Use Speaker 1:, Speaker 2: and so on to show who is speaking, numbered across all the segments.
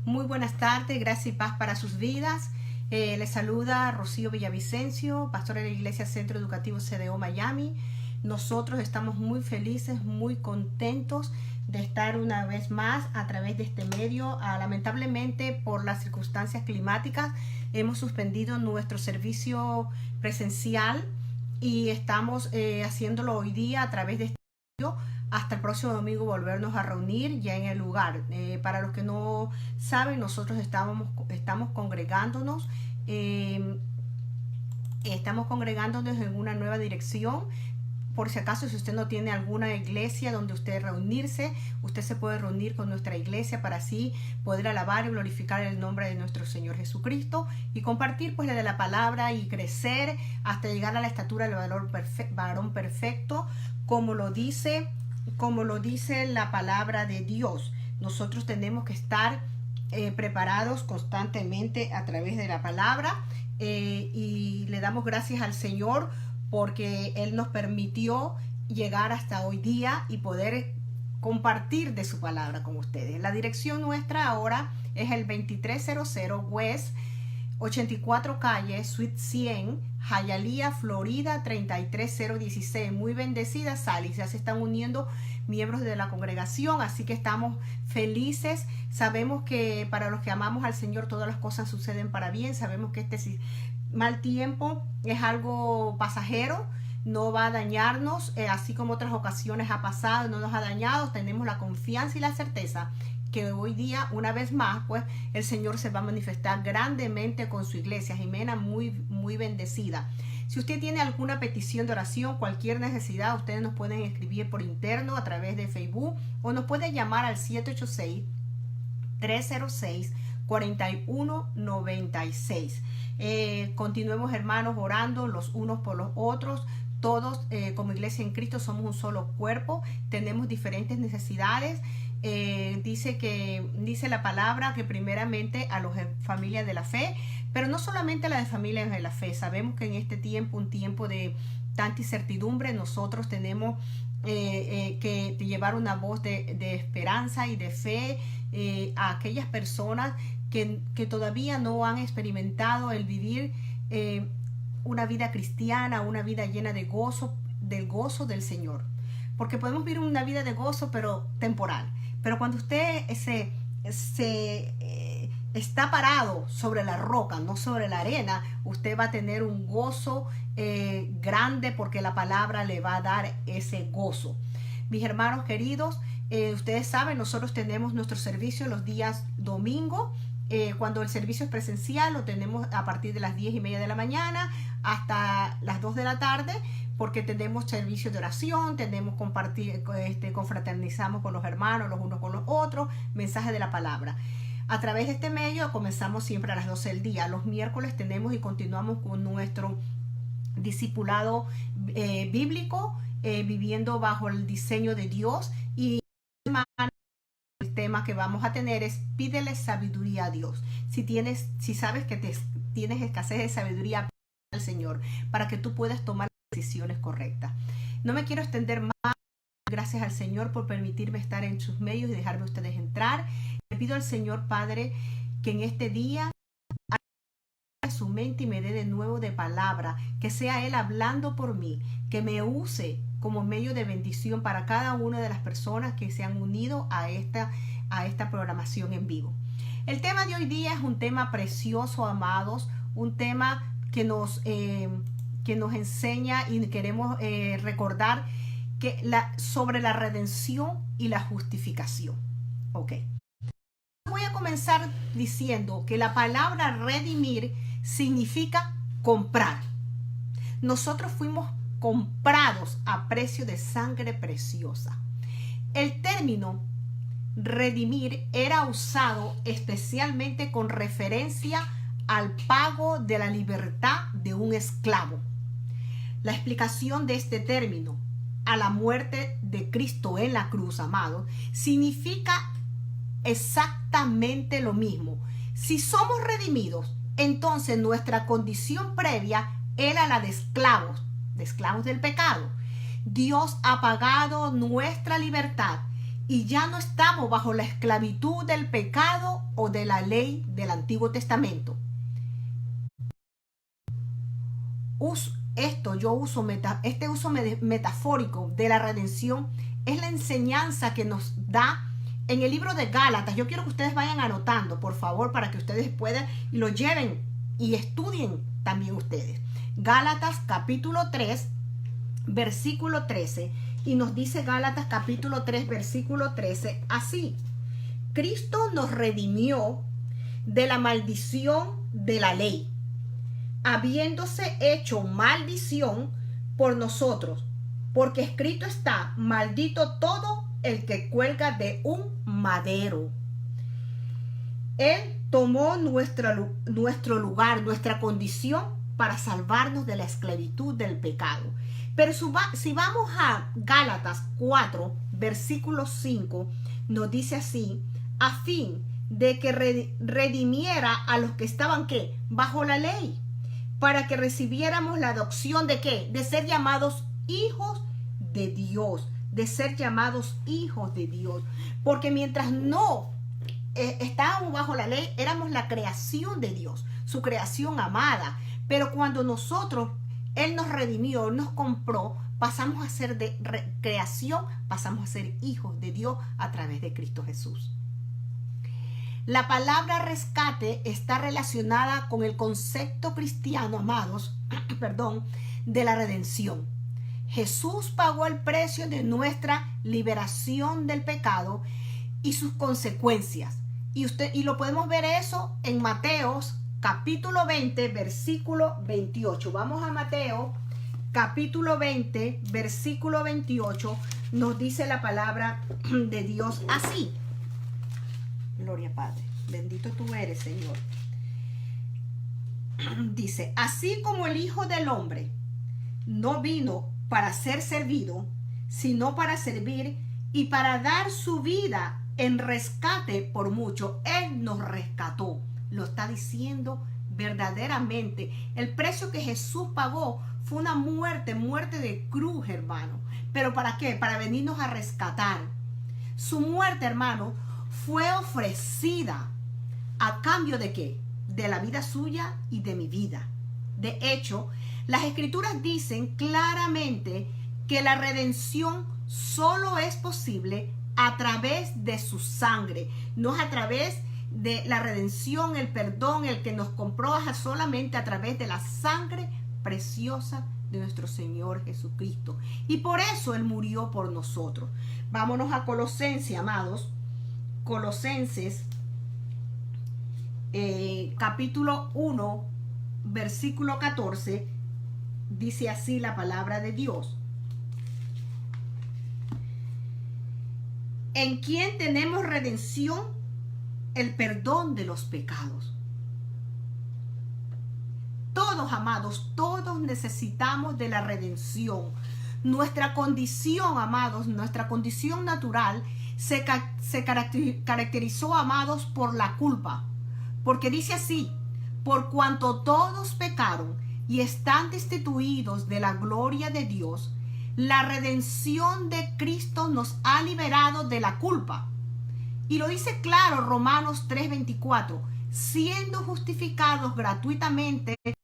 Speaker 1: Muy buenas tardes, gracias y paz para sus vidas. Les saluda Rocío Villavicencio, pastora de la Iglesia Centro Educativo CDO Miami. Nosotros estamos muy felices, muy contentos de estar una vez más a través de este medio. Lamentablemente, por las circunstancias climáticas, hemos suspendido nuestro servicio presencial y estamos haciéndolo hoy día a través de este medio. Hasta el próximo domingo volvernos a reunir ya en el lugar. Para los que no saben, nosotros estamos congregándonos en una nueva dirección. Por si acaso, si usted no tiene alguna iglesia donde usted reunirse, usted se puede reunir con nuestra iglesia para así poder alabar y glorificar el nombre de nuestro Señor Jesucristo y compartir pues de la palabra y crecer hasta llegar a la estatura del varón perfecto, como lo dice la palabra de Dios. Nosotros tenemos que estar preparados constantemente a través de la palabra y le damos gracias al Señor porque Él nos permitió llegar hasta hoy día y poder compartir de su palabra con ustedes. La dirección nuestra ahora es el 2300 West 84 Calle, Suite 100, Hialeah, Florida 33016. Muy bendecida Sally. Ya se están uniendo miembros de la congregación, así que estamos felices. Sabemos que para los que amamos al Señor todas las cosas suceden para bien. Sabemos que este mal tiempo es algo pasajero, no va a dañarnos, así como otras ocasiones ha pasado, no nos ha dañado. Tenemos la confianza y la certeza que hoy día, una vez más, pues el Señor se va a manifestar grandemente con su iglesia. Jimena, muy bendecida. Si usted tiene alguna petición de oración, cualquier necesidad, ustedes nos pueden escribir por interno a través de Facebook o nos pueden llamar al 786-306-4196. Continuemos, hermanos, orando los unos por los otros. Todos como iglesia en Cristo somos un solo cuerpo, tenemos diferentes necesidades. Dice la palabra que primeramente a las familias de la fe, pero no solamente a las familias de la fe. Sabemos que en este tiempo, un tiempo de tanta incertidumbre, nosotros tenemos que llevar una voz de esperanza y de fe a aquellas personas que todavía no han experimentado el vivir una vida cristiana, una vida llena de gozo, del gozo del Señor. Porque podemos vivir una vida de gozo, pero temporal. Pero cuando usted está parado sobre la roca, no sobre la arena, usted va a tener un gozo grande, porque la palabra le va a dar ese gozo. Mis hermanos queridos, ustedes saben, nosotros tenemos nuestro servicio los días domingo. Cuando el servicio es presencial, lo tenemos a partir de las 10:30 de la mañana hasta las 2 de la tarde, porque tenemos servicio de oración, tenemos confraternizamos con los hermanos, los unos con los otros, mensaje de la palabra. A través de este medio comenzamos siempre a las 12 del día. Los miércoles tenemos y continuamos con nuestro discipulado bíblico, viviendo bajo el diseño de Dios. Y el tema que vamos a tener es: pídele sabiduría a Dios. Si sabes que tienes escasez de sabiduría, pídele al Señor para que tú puedas tomar decisiones correctas. No me quiero extender más. Gracias al Señor por permitirme estar en sus medios y dejarme ustedes entrar. Le pido al Señor Padre que en este día abra su mente y me dé de nuevo de palabra, que sea Él hablando por mí, que me use como medio de bendición para cada una de las personas que se han unido a esta programación en vivo. El tema de hoy día es un tema precioso, amados, un tema que nos enseña y queremos recordar sobre la redención y la justificación. Ok. Voy a comenzar diciendo que la palabra redimir significa comprar. Nosotros fuimos comprados a precio de sangre preciosa. El término redimir era usado especialmente con referencia al pago de la libertad de un esclavo. La explicación de este término a la muerte de Cristo en la cruz, amado, significa exactamente lo mismo. Si somos redimidos, entonces nuestra condición previa era la de esclavos del pecado. Dios ha pagado nuestra libertad y ya no estamos bajo la esclavitud del pecado o o de la ley del Antiguo Testamento. Este uso metafórico de la redención es la enseñanza que nos da en el libro de Gálatas. Yo quiero que ustedes vayan anotando, por favor, para que ustedes puedan y lo lleven y estudien también ustedes. Gálatas capítulo 3, versículo 13. Y nos dice Gálatas capítulo 3, versículo 13, así: Cristo nos redimió de la maldición de la ley, habiéndose hecho maldición por nosotros, porque escrito está: maldito todo el que cuelga de un madero. Él tomó nuestro lugar, nuestra condición, para salvarnos de la esclavitud del pecado. Pero si vamos a Gálatas 4, versículo 5, nos dice así: a fin de que redimiera a los que estaban, ¿qué?, bajo la ley, para que recibiéramos la adopción de ¿qué?, de ser llamados hijos de Dios, de ser llamados hijos de Dios. Porque mientras no estábamos bajo la ley, éramos la creación de Dios, su creación amada. Pero cuando Él nos redimió, nos compró, pasamos a ser de creación, pasamos a ser hijos de Dios a través de Cristo Jesús. La palabra rescate está relacionada con el concepto cristiano, amados, de la redención. Jesús pagó el precio de nuestra liberación del pecado y sus consecuencias. Y lo podemos ver eso en Mateos capítulo 20, versículo 28. Vamos a Mateo capítulo 20, versículo 28. Nos dice la palabra de Dios así. Gloria Padre, bendito tú eres, Señor. Dice: así como el Hijo del Hombre no vino para ser servido, sino para servir y para dar su vida en rescate por mucho. Él nos rescató. Lo está diciendo verdaderamente. El precio que Jesús pagó fue una muerte de cruz, hermano. ¿Pero para qué? Para venirnos a rescatar. Su muerte, hermano, fue ofrecida a cambio de ¿qué? De la vida suya y de mi vida. De hecho, las Escrituras dicen claramente que la redención solo es posible a través de su sangre. No es a través de la redención, el perdón, el que nos compró, solamente a través de la sangre preciosa de nuestro Señor Jesucristo. Y por eso Él murió por nosotros. Vámonos a Colosenses, amados. Colosenses capítulo 1, versículo 14. Dice así la palabra de Dios: en quien tenemos redención, el perdón de los pecados. Todos, amados, todos necesitamos de la redención. Nuestra condición, amados, nuestra condición natural se caracterizó, amados, por la culpa. Porque dice así: por cuanto todos pecaron y están destituidos de la gloria de Dios, la redención de Cristo nos ha liberado de la culpa. Y lo dice claro Romanos 3:24, siendo justificados gratuitamente por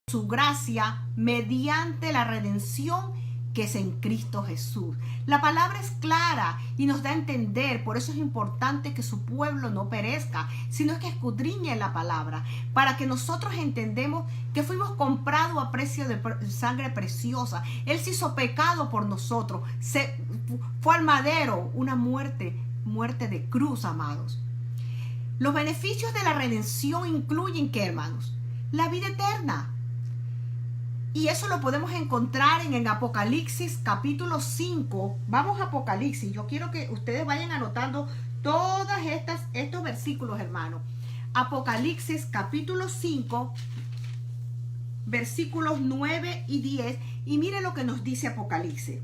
Speaker 1: su gracia mediante la redención que es en Cristo Jesús. La palabra es clara y nos da a entender. Por eso es importante que su pueblo no perezca, sino que escudriñe la palabra, para que nosotros entendemos que fuimos comprados a precio de sangre preciosa. Él se hizo pecado por nosotros, fue al madero, una muerte de cruz, amados. Los beneficios de la redención incluyen, ¿qué, hermanos? La vida eterna. Y eso lo podemos encontrar en Apocalipsis capítulo 5. Vamos a Apocalipsis. Yo quiero que ustedes vayan anotando todos estos versículos, hermanos. Apocalipsis capítulo 5, versículos 9 y 10. Y miren lo que nos dice Apocalipsis.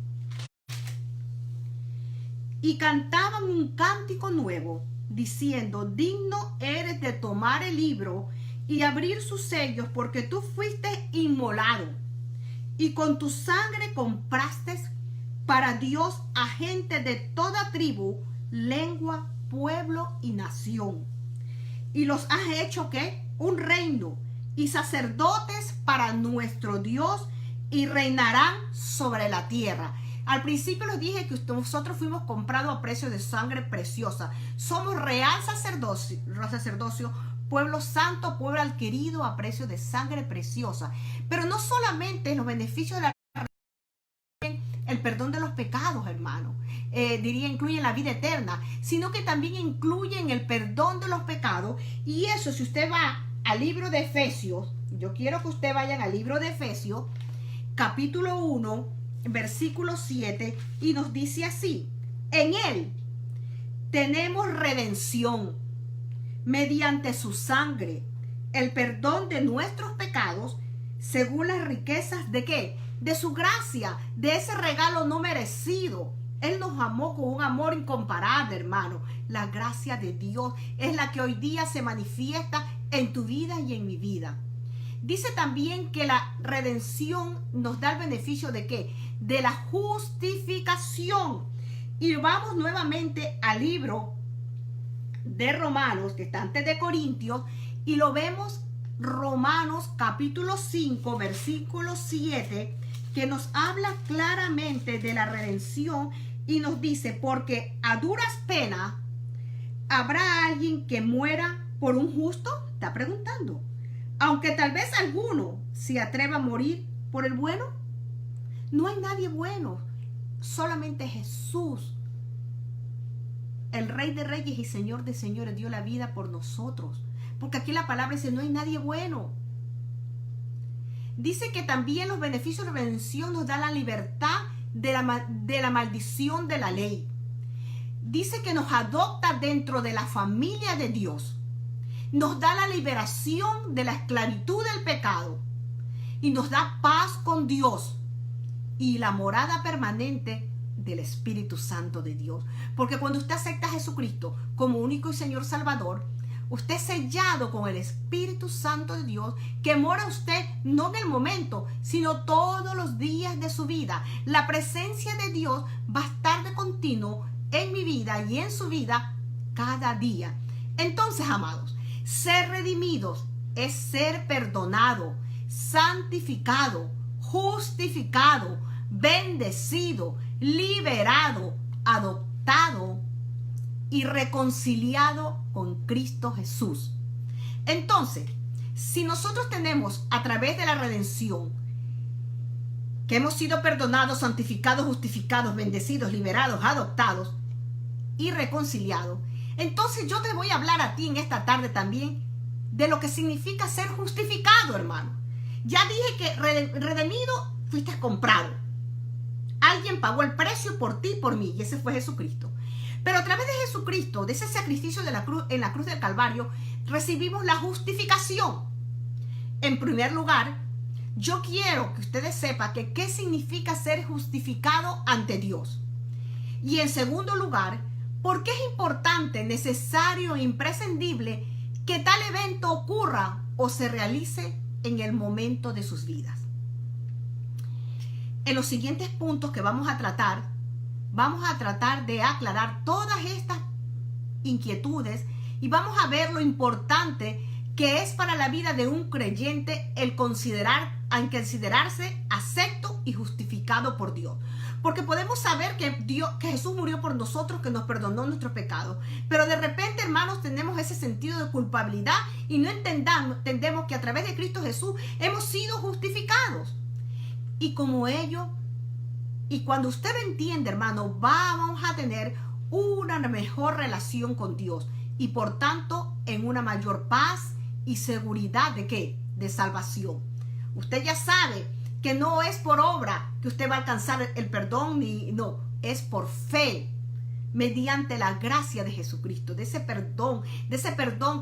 Speaker 1: Y cantaban un cántico nuevo, diciendo: digno eres de tomar el libro y abrir sus sellos, porque tú fuiste inmolado y con tu sangre compraste para Dios a gente de toda tribu, lengua, pueblo y nación. y los has hecho ¿qué? Un reino y sacerdotes para nuestro Dios y reinarán sobre la tierra. Al principio les dije que nosotros fuimos comprados a precio de sangre preciosa. Somos real sacerdocio, pueblo santo, pueblo adquirido a precio de sangre preciosa. Pero no solamente los beneficios de el perdón de los pecados, hermano, incluyen la vida eterna, sino que también incluyen el perdón de los pecados. Y eso, si usted va al libro de Efesios, yo quiero que usted vaya al libro de Efesios, capítulo 1, versículo 7, y nos dice así: en él tenemos redención mediante su sangre, el perdón de nuestros pecados, según las riquezas de ¿qué? De su gracia, de ese regalo no merecido. Él nos amó con un amor incomparable, hermano. La gracia de Dios es la que hoy día se manifiesta en tu vida y en mi vida. Dice también que la redención nos da el beneficio de ¿qué? De la justificación. Y vamos nuevamente al libro de Romanos, que está antes de Corintios, y lo vemos, Romanos capítulo 5, versículo 7, que nos habla claramente de la redención y nos dice: porque a duras penas habrá alguien que muera por un justo. Está preguntando, aunque tal vez alguno se atreva a morir por el bueno. No hay nadie bueno, solamente Jesús, el Rey de Reyes y Señor de Señores, dio la vida por nosotros. Porque aquí la palabra dice: no hay nadie bueno. Dice que también los beneficios de la redención nos da la libertad de la maldición de la ley. Dice que nos adopta dentro de la familia de Dios. Nos da la liberación de la esclavitud del pecado. Y nos da paz con Dios. Y la morada permanente del Espíritu Santo de Dios. Porque cuando usted acepta a Jesucristo como único y Señor Salvador, usted es sellado con el Espíritu Santo de Dios, que mora usted no en el momento, sino todos los días de su vida. La presencia de Dios va a estar de continuo en mi vida y en su vida cada día. Entonces, amados, ser redimidos es ser perdonado, santificado, justificado, bendecido, liberado, adoptado y reconciliado con Cristo Jesús. Entonces, si nosotros tenemos a través de la redención que hemos sido perdonados, santificados, justificados, bendecidos, liberados, adoptados y reconciliados, entonces yo te voy a hablar a ti en esta tarde también de lo que significa ser justificado, hermano. Ya dije que redimido, fuiste comprado. Alguien pagó el precio por ti y por mí, y ese fue Jesucristo. Pero a través de Jesucristo, de ese sacrificio de la cruz, en la cruz del Calvario, recibimos la justificación. En primer lugar, yo quiero que ustedes sepan que qué significa ser justificado ante Dios. Y en segundo lugar, por qué es importante, necesario e imprescindible que tal evento ocurra o se realice en el momento de sus vidas. En los siguientes puntos que vamos a tratar de aclarar todas estas inquietudes y vamos a ver lo importante que es para la vida de un creyente el considerarse acepto y justificado por Dios. Porque podemos saber que Jesús murió por nosotros, que nos perdonó nuestros pecados. Pero de repente, hermanos, tenemos ese sentido de culpabilidad y no entendemos que a través de Cristo Jesús hemos sido justificados. Y como ello, y cuando usted lo entiende, hermano, vamos a tener una mejor relación con Dios. Y por tanto, en una mayor paz y seguridad de ¿qué? De salvación. Usted ya sabe que no es por obra que usted va a alcanzar el perdón, no, es por fe, mediante la gracia de Jesucristo, de ese perdón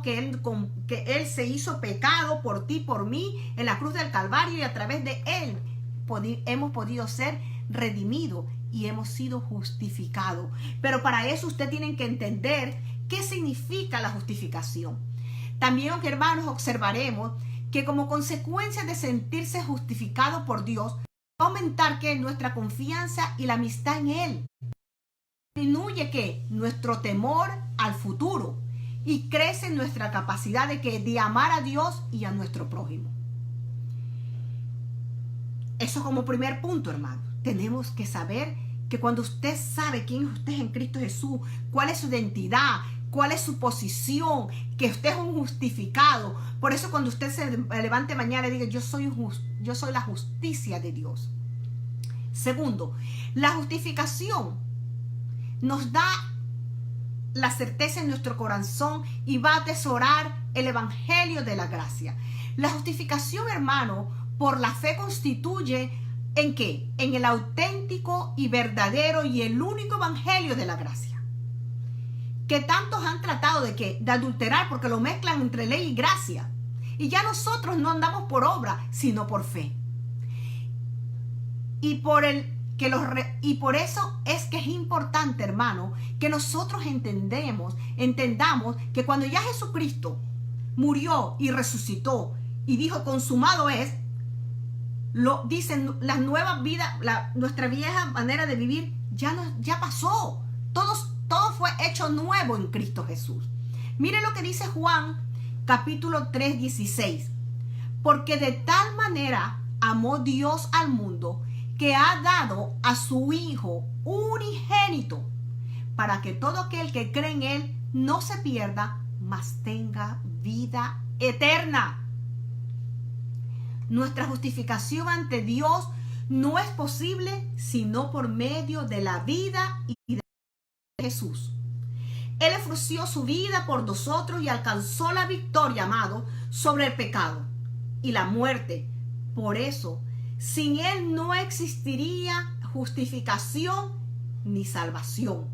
Speaker 1: que Él se hizo pecado por ti, por mí, en la cruz del Calvario, y a través de Él hemos podido ser redimidos y hemos sido justificados. Pero para eso usted tiene que entender qué significa la justificación. También, hermanos, observaremos que como consecuencia de sentirse justificado por Dios, va a aumentar que nuestra confianza y la amistad en Él. Disminuye que nuestro temor al futuro y crece nuestra capacidad de amar a Dios y a nuestro prójimo. Eso como primer punto, hermano. Tenemos que saber que cuando usted sabe quién es usted en Cristo Jesús, cuál es su identidad, cuál es su posición, que usted es un justificado. Por eso cuando usted se levante mañana y diga, yo soy la justicia de Dios. Segundo, la justificación nos da la certeza en nuestro corazón y va a atesorar el evangelio de la gracia. La justificación, hermano, por la fe constituye ¿en qué? En el auténtico y verdadero y el único evangelio de la gracia. Que tantos han tratado de adulterar porque lo mezclan entre ley y gracia. Y ya nosotros no andamos por obra, sino por fe. Y por eso es que es importante, hermano, que nosotros entendamos que cuando ya Jesucristo murió y resucitó y dijo consumado es, lo dicen las nuevas vidas, nuestra vieja manera de vivir ya pasó. Todo fue hecho nuevo en Cristo Jesús. Mire lo que dice Juan capítulo 3, 16. Porque de tal manera amó Dios al mundo que ha dado a su Hijo unigénito, para que todo aquel que cree en Él no se pierda, mas tenga vida eterna. Nuestra justificación ante Dios no es posible sino por medio de la vida y de Jesús. Él ofreció su vida por nosotros y alcanzó la victoria, amado, sobre el pecado y la muerte. Por eso, sin Él no existiría justificación ni salvación.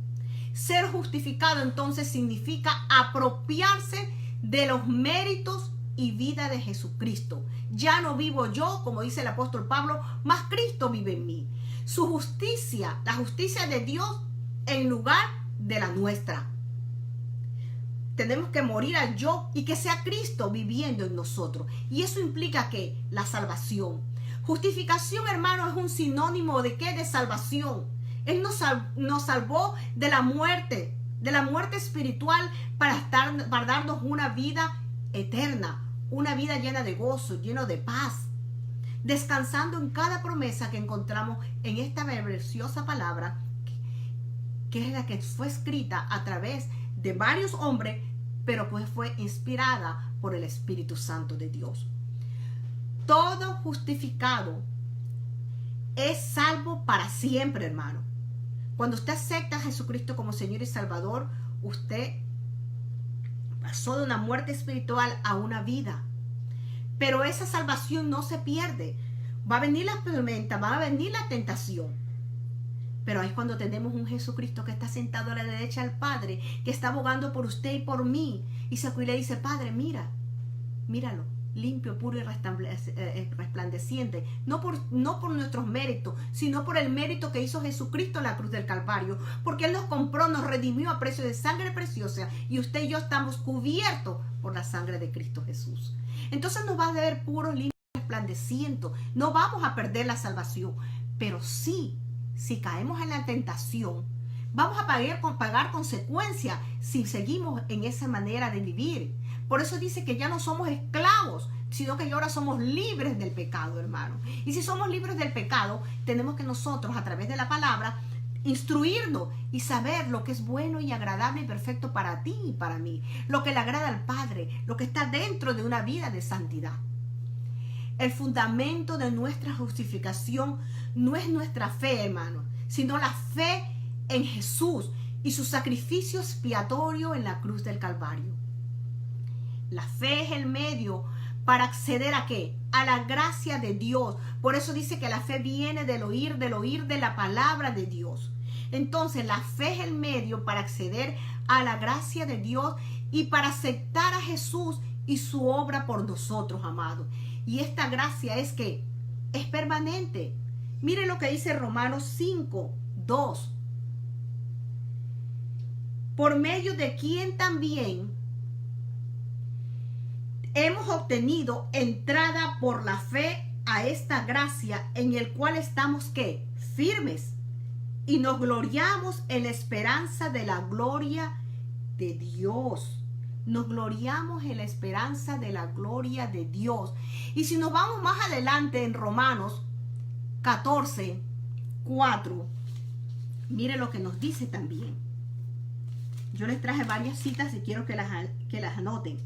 Speaker 1: Ser justificado entonces significa apropiarse de los méritos y vida de Jesucristo. Ya no vivo yo, como dice el apóstol Pablo, mas Cristo vive en mí. Su justicia, la justicia de Dios en lugar de la nuestra. Tenemos que morir al yo y que sea Cristo viviendo en nosotros. Y eso implica que la salvación. Justificación, hermano, es un sinónimo de ¿qué? De salvación. Él nos salvó de la muerte espiritual para darnos una vida eterna, una vida llena de gozo, lleno de paz, descansando en cada promesa que encontramos en esta preciosa palabra, que es la que fue escrita a través de varios hombres, pero pues fue inspirada por el Espíritu Santo de Dios. Todo justificado es salvo para siempre, hermano. Cuando usted acepta a Jesucristo como Señor y Salvador, usted pasó de una muerte espiritual a una vida. Pero esa salvación no se pierde. Va a venir la tormenta, va a venir la tentación. Pero es cuando tenemos un Jesucristo que está sentado a la derecha del Padre, que está abogando por usted y por mí. Y se le dice, Padre, míralo, limpio, puro y resplandeciente. No por nuestros méritos, sino por el mérito que hizo Jesucristo en la cruz del Calvario. Porque Él nos compró, nos redimió a precio de sangre preciosa. Y usted y yo estamos cubiertos por la sangre de Cristo Jesús. Entonces nos va a ver puros, limpios, resplandecientes. No vamos a perder la salvación. Pero sí, si caemos en la tentación, vamos a pagar consecuencias si seguimos en esa manera de vivir. Por eso dice que ya no somos esclavos, sino que ahora somos libres del pecado, hermano. Y si somos libres del pecado, tenemos que nosotros, a través de la palabra, instruirnos y saber lo que es bueno y agradable y perfecto para ti y para mí. Lo que le agrada al Padre, lo que está dentro de una vida de santidad. El fundamento de nuestra justificación no es nuestra fe, hermano, sino la fe en Jesús y su sacrificio expiatorio en la cruz del Calvario. La fe es el medio para acceder ¿a qué? A la gracia de Dios. Por eso dice que la fe viene del oír de la palabra de Dios. Entonces la fe es el medio para acceder a la gracia de Dios y para aceptar a Jesús y su obra por nosotros, amados. Y esta gracia es que es permanente. Mire lo que dice Romanos 5, 2. Por medio de quien también hemos obtenido entrada por la fe a esta gracia en el cual estamos ¿qué? Firmes y nos gloriamos en la esperanza de la gloria de Dios. Nos gloriamos en la esperanza de la gloria de Dios. Y si nos vamos más adelante en Romanos 14, 4, mire lo que nos dice también. Yo les traje varias citas y quiero que las anoten.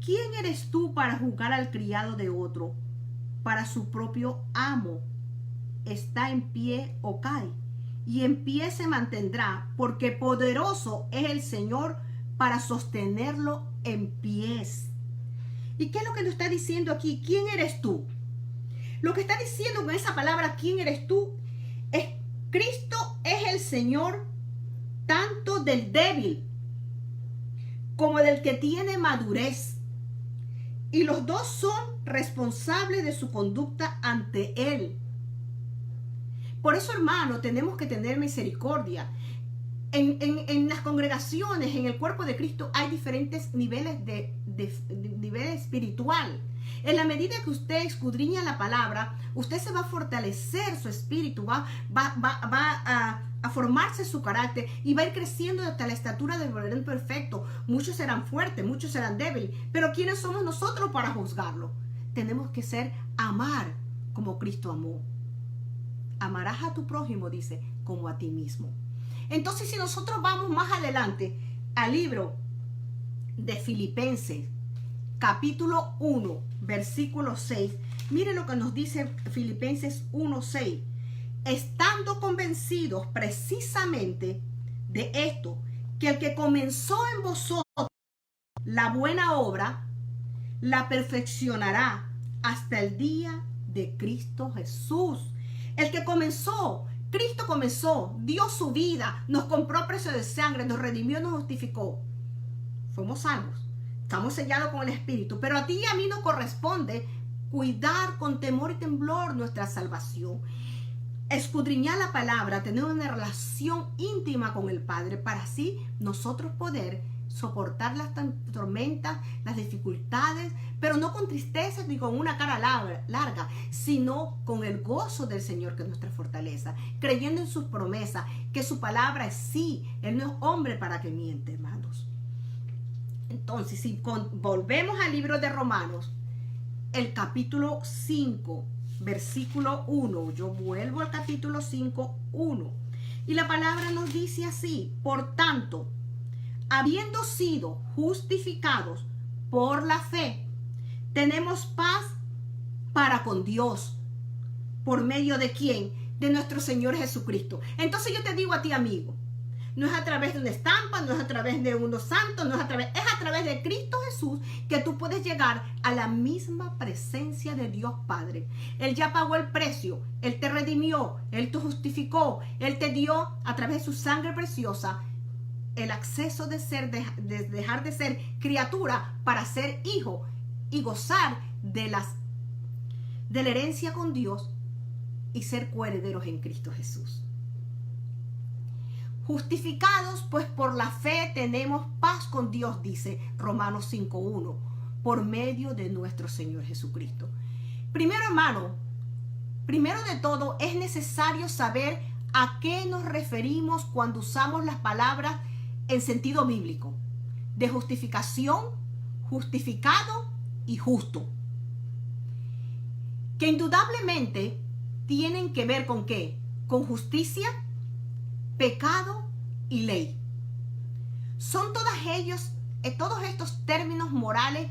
Speaker 1: ¿Quién eres tú para juzgar al criado de otro? Para su propio amo está en pie o cae, y en pie se mantendrá, porque poderoso es el Señor para sostenerlo en pies. ¿Y qué es lo que nos está diciendo aquí? ¿Quién eres tú? Lo que está diciendo con esa palabra, ¿quién eres tú? Es Cristo es el Señor tanto del débil como del que tiene madurez. Y los dos son responsables de su conducta ante Él. Por eso, hermano, tenemos que tener misericordia. En las congregaciones, en el cuerpo de Cristo, hay diferentes niveles de nivel espiritual. En la medida que usted escudriña la palabra, usted se va a fortalecer su espíritu, va a formarse su carácter y va a ir creciendo hasta la estatura del varón perfecto. Muchos serán fuertes, muchos serán débiles, pero ¿quiénes somos nosotros para juzgarlo? Tenemos que amar como Cristo amó. Amarás a tu prójimo, dice, como a ti mismo. Entonces, si nosotros vamos más adelante al libro de Filipenses, capítulo 1, versículo 6, mire lo que nos dice Filipenses 1, 6. Estando convencidos precisamente de esto, que el que comenzó en vosotros la buena obra, la perfeccionará hasta el día de Cristo Jesús. El que comenzó, Cristo comenzó, dio su vida, nos compró a precio de sangre, nos redimió, nos justificó. Fuimos salvos, estamos sellados con el Espíritu, pero a ti y a mí nos corresponde cuidar con temor y temblor nuestra salvación. Escudriñar la palabra, tener una relación íntima con el Padre para así nosotros poder soportar las tormentas, las dificultades, pero no con tristeza ni con una cara larga, sino con el gozo del Señor, que es nuestra fortaleza, creyendo en sus promesas, que su palabra es sí. Él no es hombre para que miente, hermanos. Entonces, si volvemos al libro de Romanos, el capítulo 5, versículo 1, yo vuelvo al capítulo 5, 1, y la palabra nos dice así: por tanto, habiendo sido justificados por la fe, tenemos paz para con Dios. ¿Por medio de quién? De nuestro Señor Jesucristo. Entonces yo te digo a ti, amigo, no es a través de una estampa, no es a través de unos santos, es a través de Cristo Jesús que tú puedes llegar a la misma presencia de Dios Padre. Él ya pagó el precio, Él te redimió, Él te justificó, Él te dio a través de su sangre preciosa el acceso de dejar de ser criatura para ser hijo y gozar de la herencia con Dios y ser coherederos en Cristo Jesús. Justificados pues por la fe tenemos paz con Dios, dice Romanos 5:1, por medio de nuestro Señor Jesucristo. Primero, hermano, primero de todo es necesario saber a qué nos referimos cuando usamos las palabras en sentido bíblico, de justificación, justificado y justo, que indudablemente tienen que ver con ¿qué? Con justicia, pecado y ley. Son todos estos términos morales,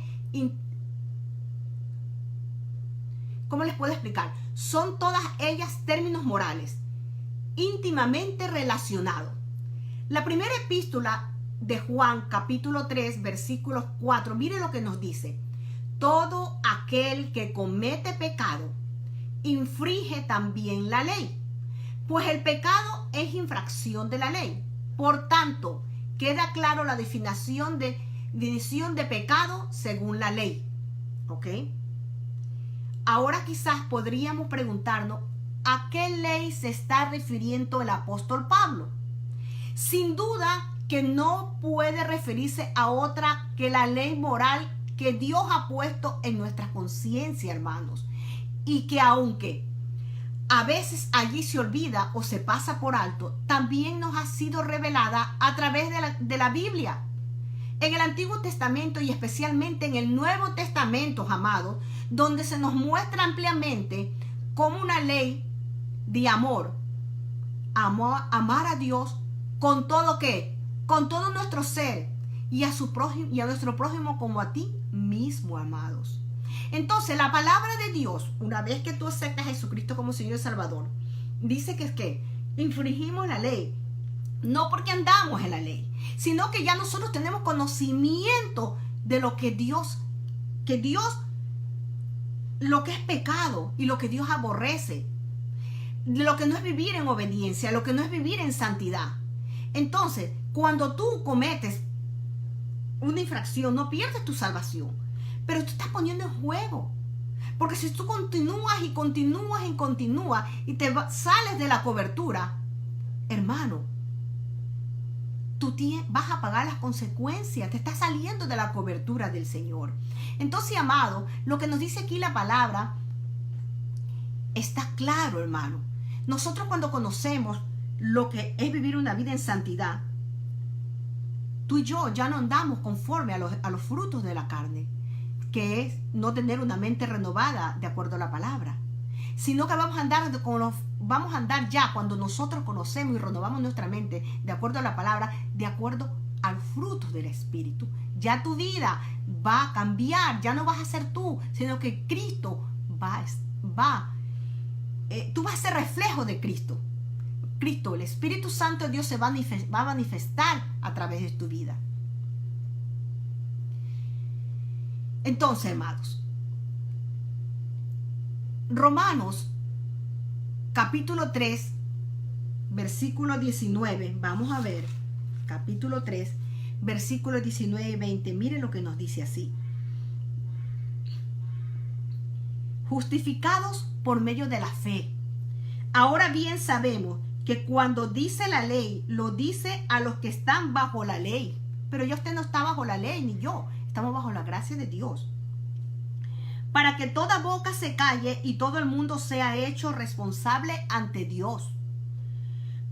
Speaker 1: ¿cómo les puedo explicar? Son todas ellas términos morales íntimamente relacionados. La primera epístola de Juan, capítulo 3, versículos 4, mire lo que nos dice: todo aquel que comete pecado infringe también la ley, pues el pecado es infracción de la ley. Por tanto, queda claro la definición de pecado según la ley. ¿Ok? Ahora quizás podríamos preguntarnos ¿a qué ley se está refiriendo el apóstol Pablo? Sin duda que no puede referirse a otra que la ley moral que Dios ha puesto en nuestra conciencia, hermanos, y que aunque a veces allí se olvida o se pasa por alto, también nos ha sido revelada a través de la Biblia. en el Antiguo Testamento y especialmente en el Nuevo Testamento, amados, donde se nos muestra ampliamente como una ley de amor, amar a Dios con todo ¿qué? Con todo nuestro ser y a su prójimo y a nuestro prójimo como a ti mismo, amados. Entonces, la palabra de Dios, una vez que tú aceptas a Jesucristo como Señor y Salvador, dice que es que infringimos la ley, no porque andamos en la ley, sino que ya nosotros tenemos conocimiento de lo que Dios, lo que es pecado y lo que Dios aborrece, de lo que no es vivir en obediencia, lo que no es vivir en santidad. Entonces, cuando tú cometes una infracción, no pierdes tu salvación, pero tú estás poniendo en juego. Porque si tú continúas y continúas y continúas y te sales de la cobertura, hermano, tú vas a pagar las consecuencias. Te estás saliendo de la cobertura del Señor. Entonces, amado, lo que nos dice aquí la palabra está claro, hermano. Nosotros cuando conocemos lo que es vivir una vida en santidad, tú y yo ya no andamos conforme a los frutos de la carne, que es no tener una mente renovada de acuerdo a la palabra, sino que vamos a andar ya cuando nosotros conocemos y renovamos nuestra mente de acuerdo a la palabra, de acuerdo al fruto del Espíritu. Ya tu vida va a cambiar, ya no vas a ser tú, sino que Cristo tú vas a ser reflejo de Cristo. El Espíritu Santo de Dios se va a manifestar a través de tu vida. Entonces, amados, Romanos capítulo 3, versículo 19, vamos a ver, capítulo 3, versículo 19 y 20, miren lo que nos dice así. Justificados por medio de la fe. Ahora bien sabemos que cuando dice la ley, lo dice a los que están bajo la ley. Pero ya usted no está bajo la ley, ni yo. Estamos bajo la gracia de Dios. Para que toda boca se calle y todo el mundo sea hecho responsable ante Dios.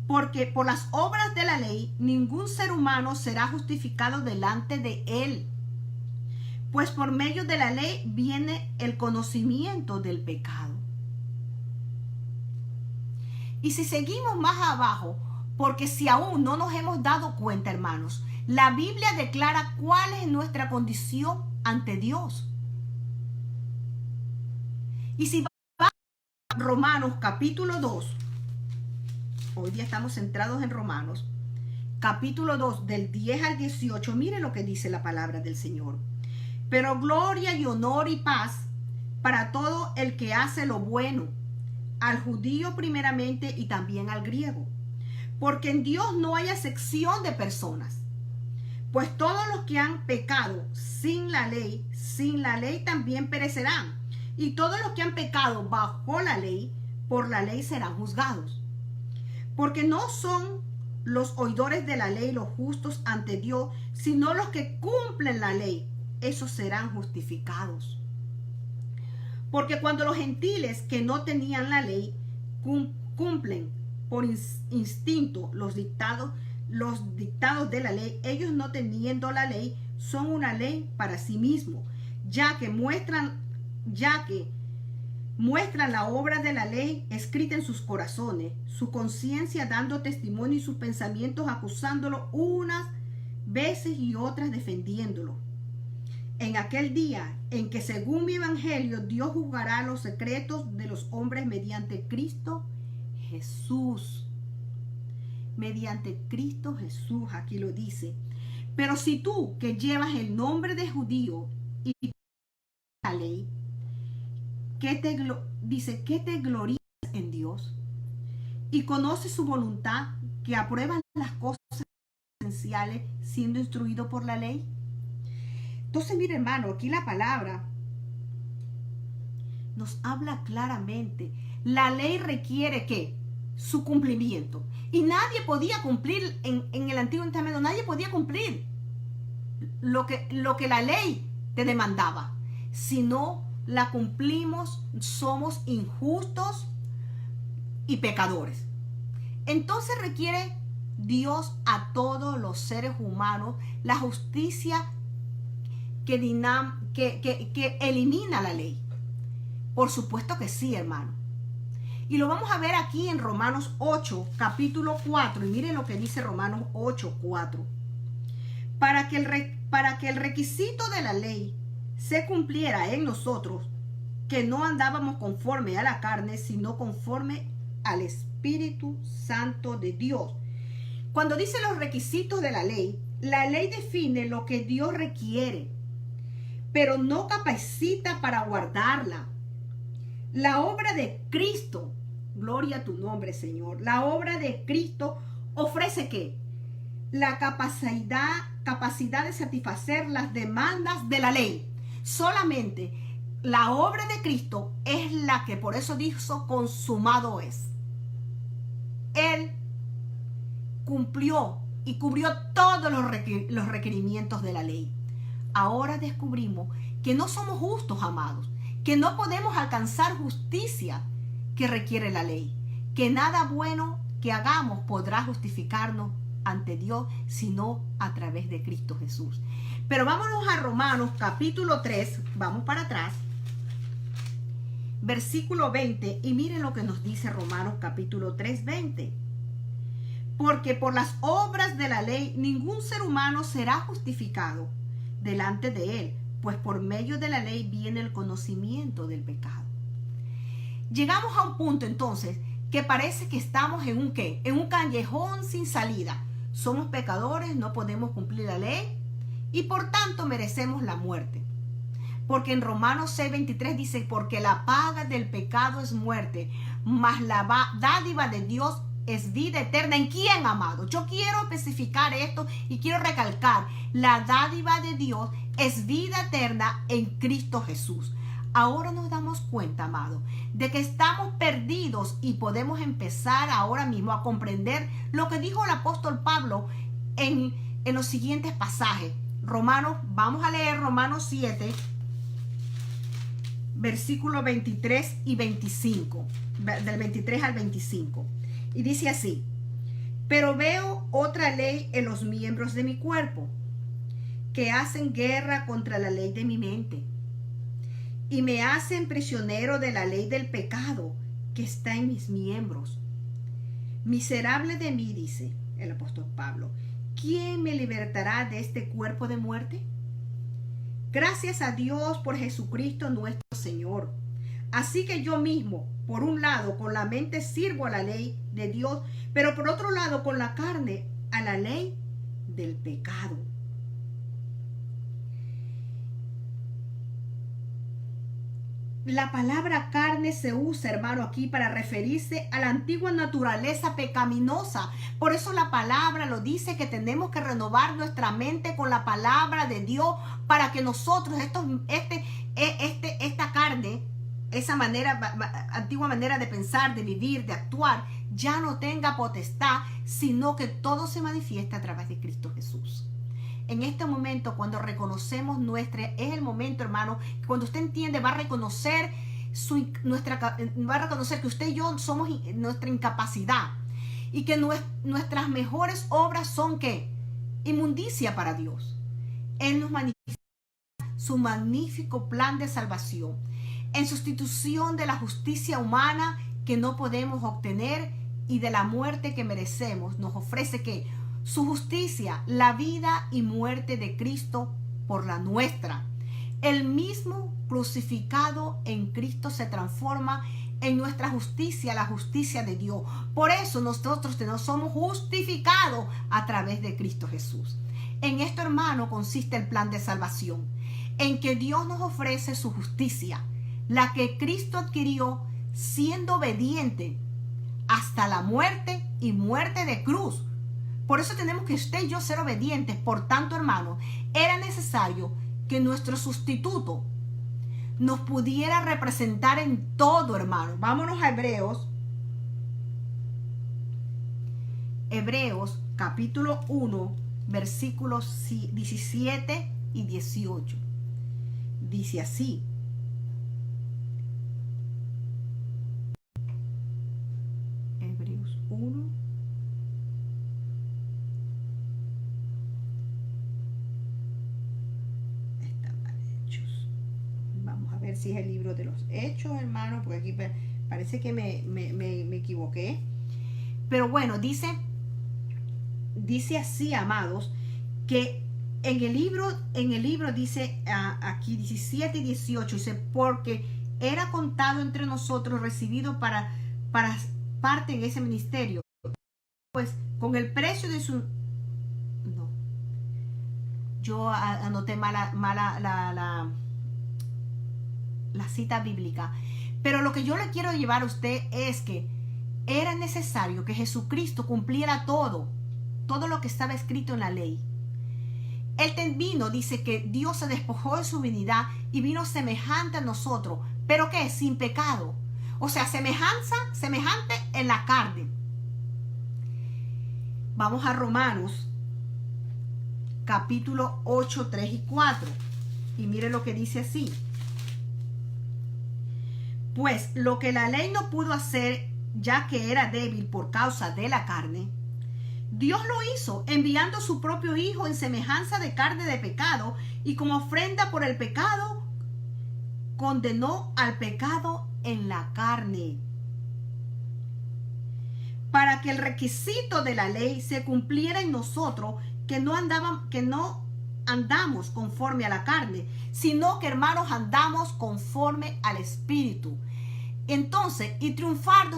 Speaker 1: Porque por las obras de la ley, ningún ser humano será justificado delante de él. Pues por medio de la ley viene el conocimiento del pecado. Y si seguimos más abajo, porque si aún no nos hemos dado cuenta, hermanos, la Biblia declara cuál es nuestra condición ante Dios. Y si vamos a Romanos capítulo 2, hoy día estamos centrados en Romanos, capítulo 2, del 10 al 18, mire lo que dice la palabra del Señor. Pero gloria y honor y paz para todo el que hace lo bueno, al judío primeramente y también al griego. Porque en Dios no hay acepción de personas. Pues todos los que han pecado sin la ley también perecerán. Y todos los que han pecado bajo la ley, por la ley serán juzgados. Porque no son los oidores de la ley los justos ante Dios, sino los que cumplen la ley. Esos serán justificados. Porque cuando los gentiles que no tenían la ley cumplen por instinto los dictados de la ley, ellos no teniendo la ley, son una ley para sí mismos, ya que muestran la obra de la ley escrita en sus corazones, su conciencia dando testimonio y sus pensamientos acusándolo unas veces y otras defendiéndolo. En aquel día en que según mi evangelio Dios juzgará los secretos de los hombres mediante Cristo Jesús. Mediante Cristo Jesús, aquí lo dice. Pero si tú que llevas el nombre de judío y la ley, ¿qué te glorías en Dios? Y conoces su voluntad, que apruebas las cosas esenciales siendo instruido por la ley. Entonces, mire, hermano, aquí la palabra nos habla claramente. La ley requiere ¿qué? Su cumplimiento. Y nadie podía cumplir en el Antiguo Testamento, nadie podía cumplir lo que la ley te demandaba. Si no la cumplimos, somos injustos y pecadores. Entonces requiere Dios a todos los seres humanos la justicia que elimina la ley? Por supuesto que sí, hermano. Y lo vamos a ver aquí en Romanos 8, capítulo 4. Y miren lo que dice Romanos 8, 4. Para que el requisito de la ley se cumpliera en nosotros, que no andábamos conforme a la carne, sino conforme al Espíritu Santo de Dios. Cuando dice los requisitos de la ley define lo que Dios requiere, pero no capacita para guardarla. La obra de Cristo, gloria a tu nombre, Señor, la obra de Cristo ofrece ¿qué? La capacidad de satisfacer las demandas de la ley. Solamente la obra de Cristo es la que, por eso dijo, consumado es. Él cumplió y cubrió todos los requerimientos de la ley. Ahora descubrimos que no somos justos, amados, que no podemos alcanzar justicia que requiere la ley, que nada bueno que hagamos podrá justificarnos ante Dios, sino a través de Cristo Jesús. Pero vámonos a Romanos capítulo 3, vamos para atrás, versículo 20, y miren lo que nos dice Romanos capítulo 3, 20. Porque por las obras de la ley ningún ser humano será justificado delante de él, pues por medio de la ley viene el conocimiento del pecado. Llegamos a un punto entonces que parece que estamos en un ¿qué? En un callejón sin salida. Somos pecadores, no podemos cumplir la ley y por tanto merecemos la muerte. Porque en Romanos 6:23 dice, porque la paga del pecado es muerte, mas la dádiva de Dios es vida eterna. ¿En quién, amado? Yo quiero especificar esto y quiero recalcar, la dádiva de Dios es vida eterna en Cristo Jesús. Ahora nos damos cuenta, amado, de que estamos perdidos y podemos empezar ahora mismo a comprender lo que dijo el apóstol Pablo en los siguientes pasajes. Vamos a leer Romanos 7, versículos 23 y 25, del 23 al 25. Y dice así: pero veo otra ley en los miembros de mi cuerpo, que hacen guerra contra la ley de mi mente, y me hacen prisionero de la ley del pecado que está en mis miembros. Miserable de mí, dice el apóstol Pablo, ¿quién me libertará de este cuerpo de muerte? Gracias a Dios por Jesucristo nuestro Señor. Así que yo mismo, por un lado, con la mente sirvo a la ley de Dios, pero por otro lado, con la carne, a la ley del pecado. La palabra carne se usa, hermano, aquí para referirse a la antigua naturaleza pecaminosa. Por eso la palabra lo dice, que tenemos que renovar nuestra mente con la palabra de Dios para que nosotros, esta carne, esa antigua manera de pensar, de vivir, de actuar, ya no tenga potestad, sino que todo se manifiesta a través de Cristo Jesús. En este momento, cuando reconocemos es el momento, hermano, cuando usted entiende, va a reconocer que usted y yo somos nuestra incapacidad y que nuestras mejores obras son ¿qué? Inmundicia para Dios. Él nos manifiesta su magnífico plan de salvación en sustitución de la justicia humana que no podemos obtener y de la muerte que merecemos. Nos ofrece ¿qué? Su justicia, la vida y muerte de Cristo por la nuestra. El mismo crucificado en Cristo se transforma en nuestra justicia, la justicia de Dios. Por eso nosotros somos justificados a través de Cristo Jesús. En esto, hermano, consiste el plan de salvación, en que Dios nos ofrece su justicia, la que Cristo adquirió siendo obediente hasta la muerte y muerte de cruz. Por eso tenemos que usted y yo ser obedientes. Por tanto, hermano, era necesario que nuestro sustituto nos pudiera representar en todo, hermano. Vámonos a Hebreos capítulo 1, versículos 17 y 18. Dice así: Hebreos 1, si es el libro de los Hechos, hermano, porque aquí parece que me equivoqué. Pero bueno, dice así, amados, que en el libro dice aquí 17 y 18, dice, porque era contado entre nosotros, recibido para parte en ese ministerio, pues con el precio de su... No, yo anoté mala la cita bíblica, pero lo que yo le quiero llevar a usted es que era necesario que Jesucristo cumpliera todo lo que estaba escrito en la ley. Él vino, dice que Dios se despojó de su divinidad y vino semejante a nosotros, pero ¿qué? Sin pecado. O sea, semejante en la carne. Vamos a Romanos, capítulo 8, 3 y 4. Y mire lo que dice así. Pues lo que la ley no pudo hacer, ya que era débil por causa de la carne, Dios lo hizo enviando su propio Hijo en semejanza de carne de pecado, y como ofrenda por el pecado condenó al pecado en la carne, para que el requisito de la ley se cumpliera en nosotros, que no andamos conforme a la carne, sino que, hermanos, andamos conforme al Espíritu. Entonces, y triunfar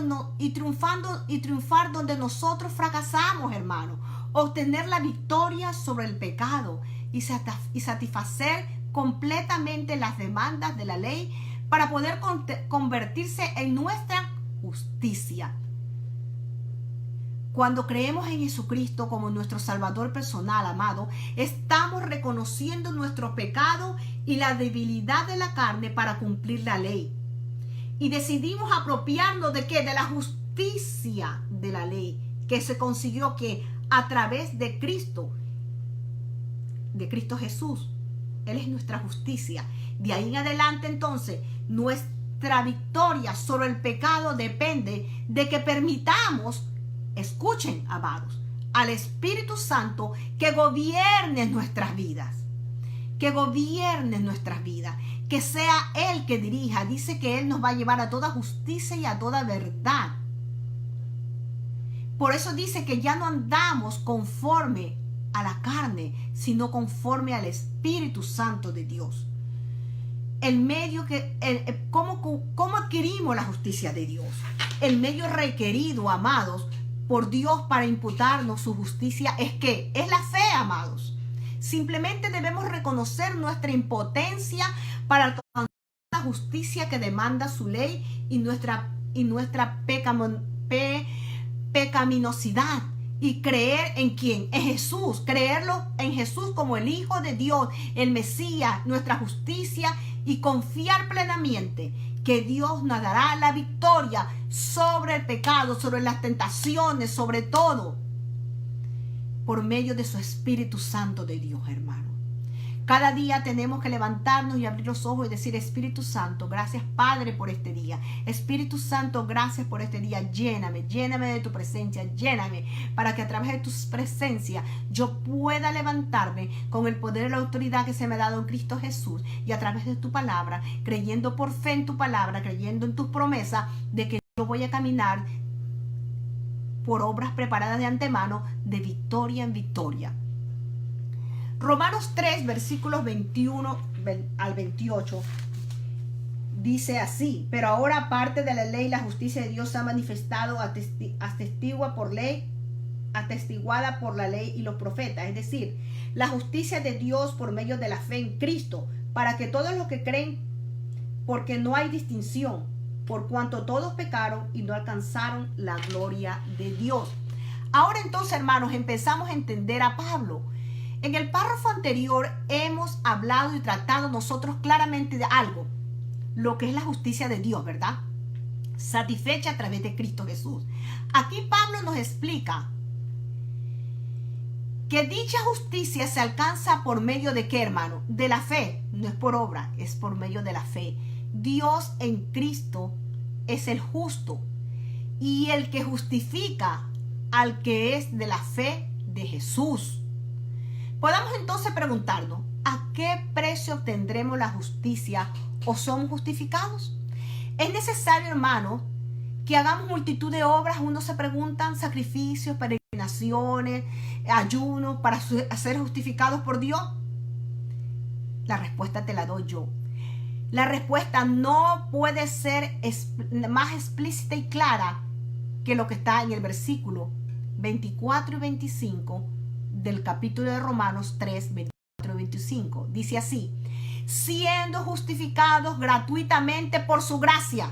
Speaker 1: donde nosotros fracasamos, hermano, obtener la victoria sobre el pecado y satisfacer completamente las demandas de la ley para poder convertirse en nuestra justicia. Cuando creemos en Jesucristo como nuestro Salvador personal, amado, estamos reconociendo nuestro pecado y la debilidad de la carne para cumplir la ley. Y decidimos apropiarnos ¿de qué? De la justicia de la ley, que se consiguió que a través de Cristo Jesús. Él es nuestra justicia. De ahí en adelante, entonces, nuestra victoria sobre el pecado depende de que permitamos, escuchen, amados, al Espíritu Santo que gobierne nuestras vidas. Que gobierne nuestras vidas. Que sea Él que dirija. Dice que Él nos va a llevar a toda justicia y a toda verdad. Por eso dice que ya no andamos conforme a la carne, sino conforme al Espíritu Santo de Dios. ¿Cómo adquirimos la justicia de Dios? El medio requerido, amados, por Dios para imputarnos su justicia es ¿qué? Es la fe, amados. Simplemente debemos reconocer nuestra impotencia para alcanzar la justicia que demanda su ley y nuestra pecaminosidad, y creer en quién, en Jesús, creerlo en Jesús como el Hijo de Dios, el Mesías, nuestra justicia, y confiar plenamente que Dios nos dará la victoria sobre el pecado, sobre las tentaciones, sobre todo por medio de su Espíritu Santo de Dios, hermano. Cada día tenemos que levantarnos y abrir los ojos y decir: Espíritu Santo, gracias, Padre, por este día. Espíritu Santo, gracias por este día. Lléname de tu presencia, lléname, para que a través de tu presencia yo pueda levantarme con el poder y la autoridad que se me ha dado en Cristo Jesús, y a través de tu palabra, creyendo por fe en tu palabra, creyendo en tus promesas de que yo voy a caminar por obras preparadas de antemano, de victoria en victoria. Romanos 3, versículos 21 al 28, dice así: pero ahora, aparte de la ley, la justicia de Dios se ha manifestado atestiguada por la ley y los profetas, es decir, la justicia de Dios por medio de la fe en Cristo, para que todos los que creen, porque no hay distinción, por cuanto todos pecaron y no alcanzaron la gloria de Dios. Ahora entonces, hermanos, empezamos a entender a Pablo. En el párrafo anterior hemos hablado y tratado nosotros claramente de algo, lo que es la justicia de Dios, ¿verdad? Satisfecha a través de Cristo Jesús. Aquí Pablo nos explica que dicha justicia se alcanza por medio de ¿qué, hermano? De la fe. No es por obra, es por medio de la fe. Dios en Cristo es el justo y el que justifica al que es de la fe de Jesús. Podamos entonces preguntarnos: ¿a qué precio obtendremos la justicia o somos justificados? Es necesario, hermano, que hagamos multitud de obras. Uno se preguntan, sacrificios, peregrinaciones, ayunos para ser justificados por Dios. La respuesta te la doy yo. La respuesta no puede ser más explícita y clara que lo que está en el versículo 24 y 25 del capítulo de Romanos 3, 24 y 25. Dice así: siendo justificados gratuitamente por su gracia.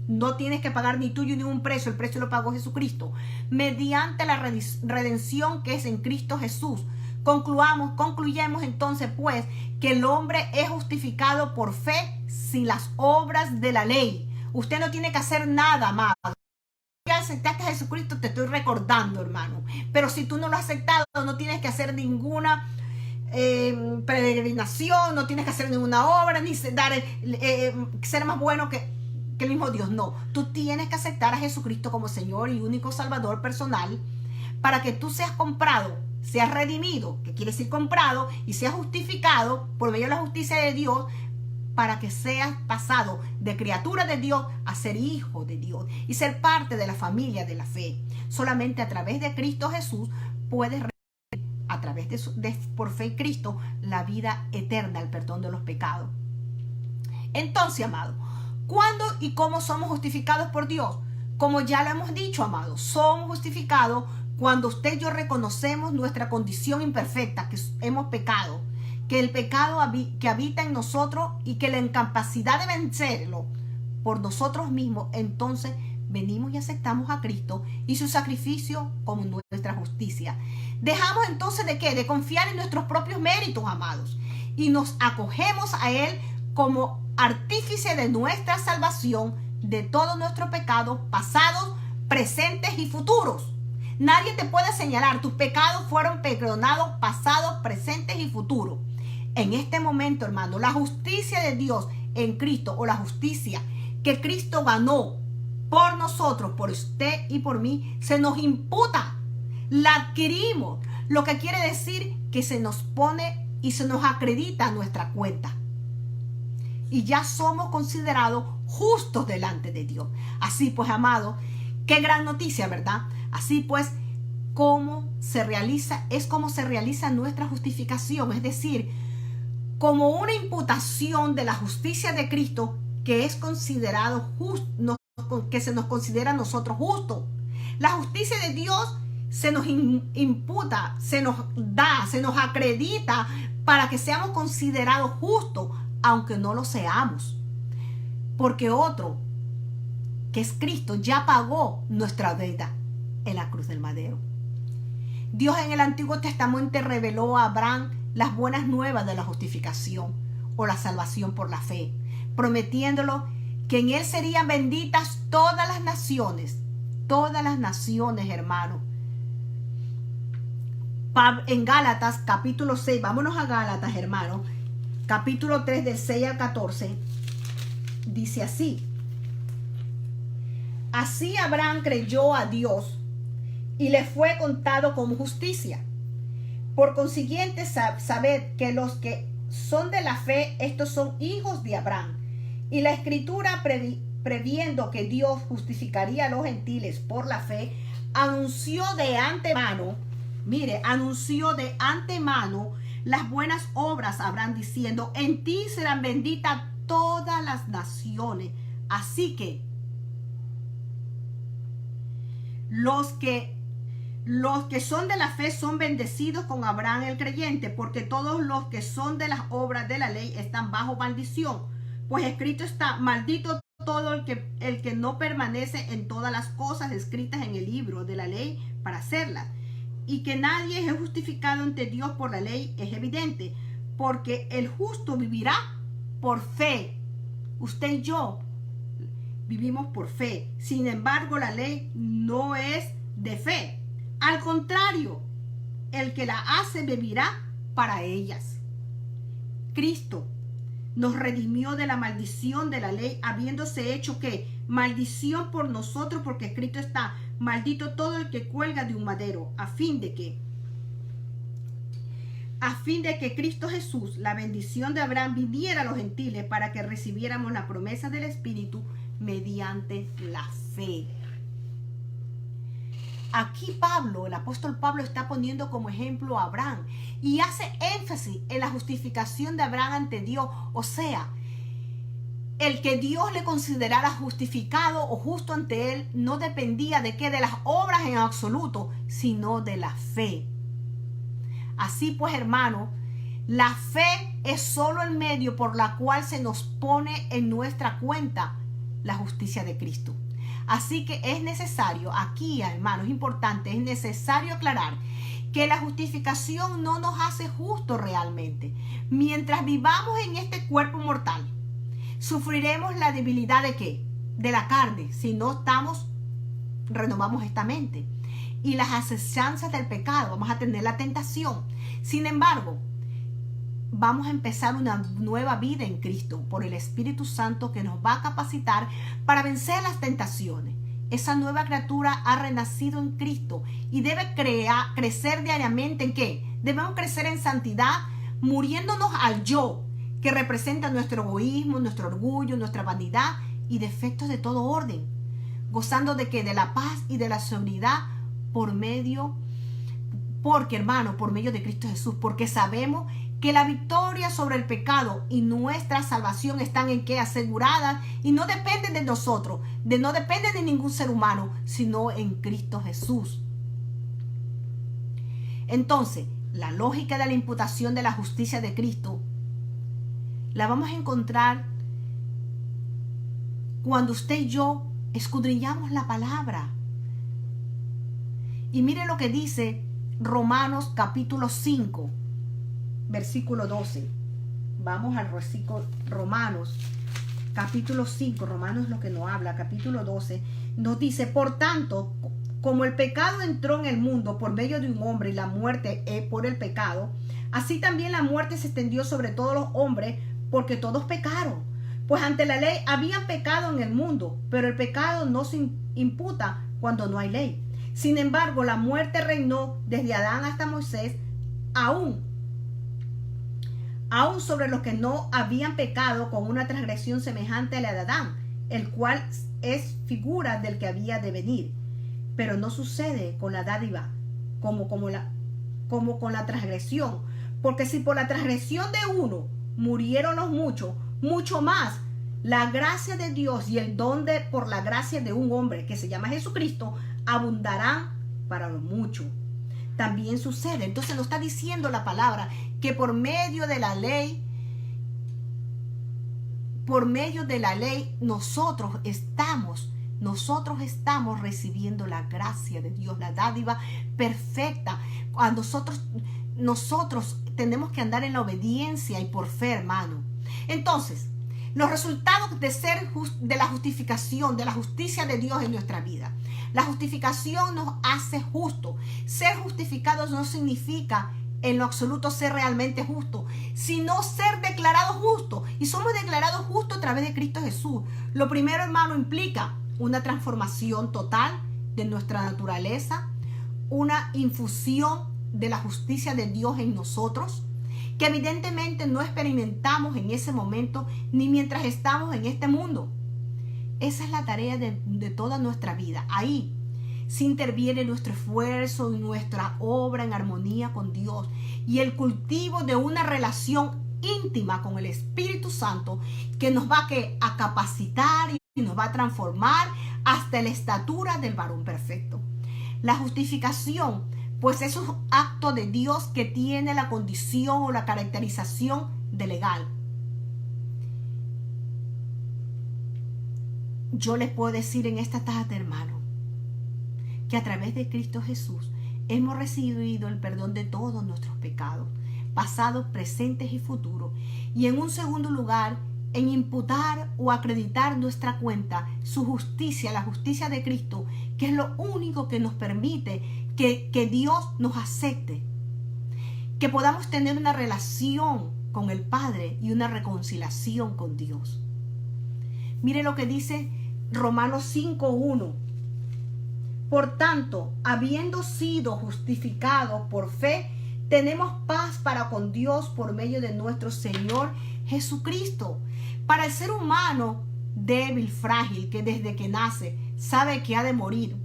Speaker 1: No tienes que pagar ni tuyo ni un precio, el precio lo pagó Jesucristo, mediante la redención que es en Cristo Jesús. Concluyemos entonces pues que el hombre es justificado por fe sin las obras de la ley. Usted no tiene que hacer nada, amado. Si aceptaste a Jesucristo, te estoy recordando, hermano. Pero si tú no lo has aceptado, no tienes que hacer ninguna peregrinación, no tienes que hacer ninguna obra, ni ser más bueno que el mismo Dios. No, tú tienes que aceptar a Jesucristo como Señor y único Salvador personal para que tú seas comprado, seas redimido, que quiere decir comprado, y seas justificado por medio de la justicia de Dios, para que seas pasado de criatura de Dios a ser hijo de Dios y ser parte de la familia de la fe. Solamente a través de Cristo Jesús puedes recibir, a través por fe en Cristo, la vida eterna, el perdón de los pecados. Entonces, amado, ¿cuándo y cómo somos justificados por Dios? Como ya lo hemos dicho, amado, somos justificados cuando usted y yo reconocemos nuestra condición imperfecta, que hemos pecado, que el pecado que habita en nosotros y que la incapacidad de vencerlo por nosotros mismos, entonces venimos y aceptamos a Cristo y su sacrificio como nuestra justicia. Dejamos entonces ¿de qué? De confiar en nuestros propios méritos, amados, y nos acogemos a Él como artífice de nuestra salvación de todos nuestros pecados pasados, presentes y futuros. Nadie te puede señalar, tus pecados fueron perdonados pasados, presentes y futuros. En este momento, hermano, la justicia de Dios en Cristo, o la justicia que Cristo ganó por nosotros, por usted y por mí, se nos imputa, la adquirimos, lo que quiere decir que se nos pone y se nos acredita a nuestra cuenta. Y ya somos considerados justos delante de Dios. Así pues, amado, qué gran noticia, ¿verdad? Así pues, ¿cómo se realiza? Es como se realiza nuestra justificación, es decir, como una imputación de la justicia de Cristo que es considerado justo, que se nos considera a nosotros justos. La justicia de Dios se nos imputa, se nos da, se nos acredita para que seamos considerados justos, aunque no lo seamos. Porque otro, que es Cristo, ya pagó nuestra deuda en la cruz del madero. Dios en el Antiguo Testamento reveló a Abraham las buenas nuevas de la justificación o la salvación por la fe, prometiéndolo que en él serían benditas todas las naciones, hermano. En Gálatas capítulo 6, vámonos a Gálatas, hermano, capítulo 3 del 6 al 14, dice así: así Abraham creyó a Dios y le fue contado como justicia. Por consiguiente, sabed que los que son de la fe, estos son hijos de Abraham. Y la Escritura, previendo que Dios justificaría a los gentiles por la fe, anunció de antemano las buenas obras a Abraham, diciendo: en ti serán benditas todas las naciones. Así que los que son de la fe son bendecidos con Abraham el creyente, porque todos los que son de las obras de la ley están bajo maldición. Pues escrito está: maldito todo el que no permanece en todas las cosas escritas en el libro de la ley para hacerlas. Y que nadie es justificado ante Dios por la ley es evidente, porque el justo vivirá por fe. Usted y yo vivimos por fe. Sin embargo, la ley no es de fe. Al contrario, el que la hace vivirá para ellas. Cristo nos redimió de la maldición de la ley, habiéndose hecho ¿qué? Maldición por nosotros, porque escrito está: maldito todo el que cuelga de un madero, a fin de que a fin de que Cristo Jesús, la bendición de Abraham, viniera a los gentiles para que recibiéramos la promesa del Espíritu mediante la fe. Aquí Pablo, el apóstol Pablo, está poniendo como ejemplo a Abraham y hace énfasis en la justificación de Abraham ante Dios. O sea, el que Dios le considerara justificado o justo ante él no dependía de qué, de las obras en absoluto, sino de la fe. Así pues, hermano, la fe es solo el medio por la cual se nos pone en nuestra cuenta la justicia de Cristo. Así que es necesario, aquí, hermano, es importante, es necesario aclarar que la justificación no nos hace justos realmente. Mientras vivamos en este cuerpo mortal, sufriremos la debilidad de ¿qué? De la carne, si no renovamos esta mente. Y las acechanzas del pecado, vamos a tener la tentación. Sin embargo, vamos a empezar una nueva vida en Cristo por el Espíritu Santo que nos va a capacitar para vencer las tentaciones. Esa nueva criatura ha renacido en Cristo y debe crecer diariamente ¿en qué? Debemos crecer en santidad, muriéndonos al yo, que representa nuestro egoísmo, nuestro orgullo, nuestra vanidad y defectos de todo orden, gozando de ¿qué? De la paz y de la sobriedad por medio de Cristo Jesús, porque sabemos que la victoria sobre el pecado y nuestra salvación están en qué? Aseguradas y no dependen de nosotros, no dependen de ningún ser humano, sino en Cristo Jesús. Entonces, la lógica de la imputación de la justicia de Cristo la vamos a encontrar cuando usted y yo escudriñamos la palabra. Y mire lo que dice Romanos capítulo 5, versículo 12. Vamos al versículo Romanos capítulo 5, Romanos es lo que nos habla, capítulo 12, nos dice: por tanto, como el pecado entró en el mundo por medio de un hombre y la muerte por el pecado, así también la muerte se extendió sobre todos los hombres porque todos pecaron. Pues ante la ley había pecado en el mundo, pero el pecado no se imputa cuando no hay ley. Sin embargo, la muerte reinó desde Adán hasta Moisés, aún sobre los que no habían pecado con una transgresión semejante a la de Adán, el cual es figura del que había de venir. Pero no sucede con la dádiva como con la transgresión, porque si por la transgresión de uno murieron los muchos, mucho más la gracia de Dios y el don por la gracia de un hombre que se llama Jesucristo abundarán para los muchos. También sucede, entonces nos está diciendo la palabra que por medio de la ley nosotros estamos recibiendo la gracia de Dios, la dádiva perfecta. A nosotros tenemos que andar en la obediencia y por fe, hermano. Entonces, los resultados de la justificación, de la justicia de Dios en nuestra vida. La justificación nos hace justos. Ser justificados no significa en lo absoluto ser realmente justo, sino ser declarados justos. Y somos declarados justos a través de Cristo Jesús. Lo primero, hermano, implica una transformación total de nuestra naturaleza, una infusión de la justicia de Dios en nosotros, que evidentemente no experimentamos en ese momento ni mientras estamos en este mundo. Esa es la tarea de toda nuestra vida. Ahí se interviene nuestro esfuerzo y nuestra obra en armonía con Dios y el cultivo de una relación íntima con el Espíritu Santo que nos va a capacitar y nos va a transformar hasta la estatura del varón perfecto. La justificación, pues, es un acto de Dios que tiene la condición o la caracterización de legal. Yo les puedo decir en esta tarde, hermano, que a través de Cristo Jesús hemos recibido el perdón de todos nuestros pecados, pasados, presentes y futuros. Y en un segundo lugar, en imputar o acreditar nuestra cuenta su justicia, la justicia de Cristo, que es lo único que nos permite que Dios nos acepte, que podamos tener una relación con el Padre y una reconciliación con Dios. Mire lo que dice Romanos 5:1. Por tanto, habiendo sido justificados por fe, Tenemos paz para con Dios por medio de nuestro Señor Jesucristo. Para el ser humano débil, frágil, que desde que nace sabe que ha de morir,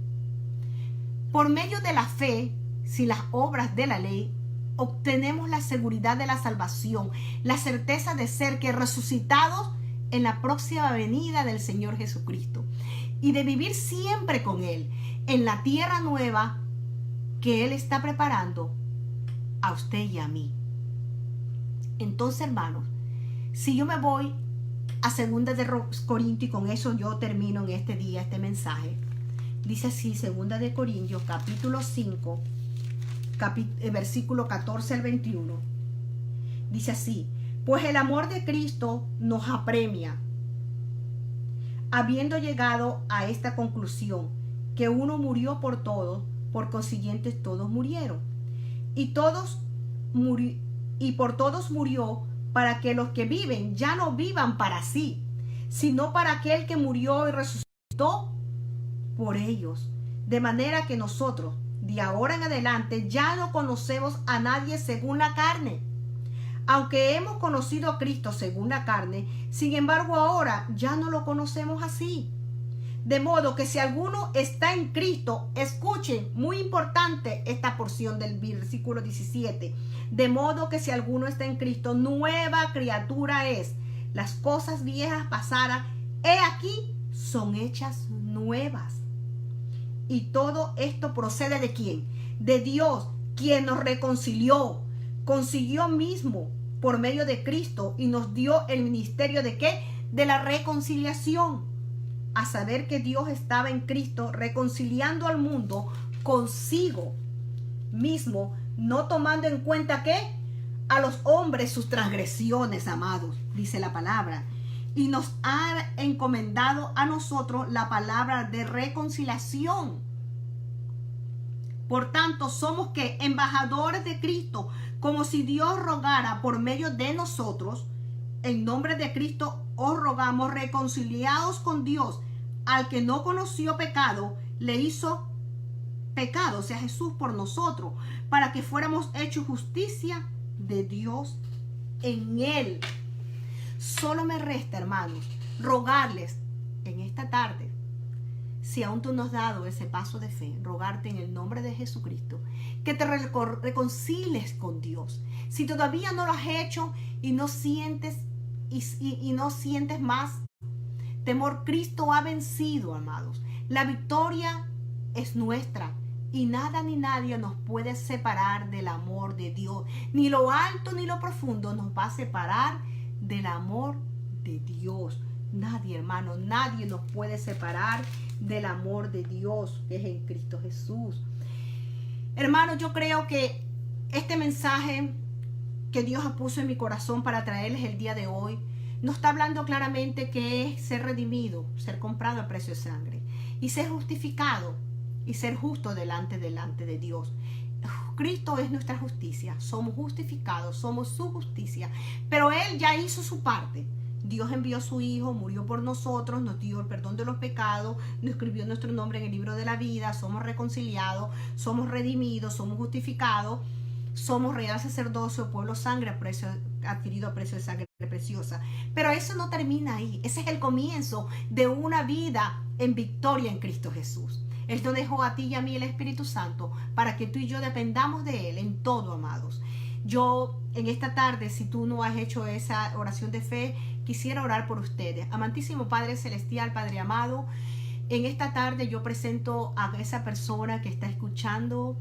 Speaker 1: por medio de la fe, sin las obras de la ley, obtenemos la seguridad de la salvación, la certeza de ser que resucitados en la próxima venida del Señor Jesucristo y de vivir siempre con Él en la tierra nueva que Él está preparando a usted y a mí. Entonces, hermanos, si yo me voy a 2 de Corintios, y con eso yo termino en este día este mensaje. Dice así, 2 de Corintios, capítulo 5, versículo 14 al 21. Dice así: pues el amor de Cristo nos apremia, habiendo llegado a esta conclusión, que uno murió por todos, por consiguiente todos murieron. Y por todos murió, para que los que viven ya no vivan para sí, sino para aquel que murió y resucitó por ellos. De manera que nosotros, de ahora en adelante, ya no conocemos a nadie según la carne. Aunque hemos conocido a Cristo según la carne, sin embargo ahora ya no lo conocemos así. De modo que si alguno está en Cristo, escuchen, muy importante esta porción del versículo 17. De modo que si alguno está en Cristo, nueva criatura es. Las cosas viejas pasaron, he aquí, son hechas nuevas. Y todo esto procede ¿de quién? De Dios, quien nos reconcilió consigo mismo por medio de Cristo y nos dio el ministerio ¿de qué? De la reconciliación. A saber que Dios estaba en Cristo reconciliando al mundo consigo mismo, no tomando en cuenta ¿qué? A los hombres sus transgresiones, amados, dice la palabra. Y nos ha encomendado a nosotros la palabra de reconciliación. Por tanto, somos ¿qué? Embajadores de Cristo, como si Dios rogara por medio de nosotros. En nombre de Cristo os rogamos, reconciliados con Dios. Al que no conoció pecado, le hizo pecado, o sea, Jesús por nosotros, para que fuéramos hechos justicia de Dios en Él. Solo me resta, hermanos, rogarles en esta tarde, si aún tú no has dado ese paso de fe, rogarte en el nombre de Jesucristo, que te reconcilies con Dios. Si todavía no lo has hecho y no sientes y no sientes más temor, Cristo ha vencido, amados. La victoria es nuestra y nada ni nadie nos puede separar del amor de Dios. Ni lo alto ni lo profundo nos va a separar del amor de Dios. Nadie, hermano, nadie nos puede separar del amor de Dios que es en Cristo Jesús. Hermano, yo creo que este mensaje que Dios puso en mi corazón para traerles el día de hoy nos está hablando claramente que es ser redimido, ser comprado a precio de sangre y ser justificado y ser justo delante de Dios. Cristo es nuestra justicia, somos justificados, somos su justicia, pero Él ya hizo su parte. Dios envió a su Hijo, murió por nosotros, nos dio el perdón de los pecados, nos escribió nuestro nombre en el libro de la vida, somos reconciliados, somos redimidos, somos justificados, somos real sacerdocio, pueblo sangre adquirido a precio de sangre preciosa. Pero eso no termina ahí, ese es el comienzo de una vida en victoria en Cristo Jesús. Él nos dejó a ti y a mí el Espíritu Santo para que tú y yo dependamos de Él en todo, amados. Yo en esta tarde, si tú no has hecho esa oración de fe, quisiera orar por ustedes. Amantísimo Padre Celestial, Padre amado, en esta tarde yo presento a esa persona que está escuchando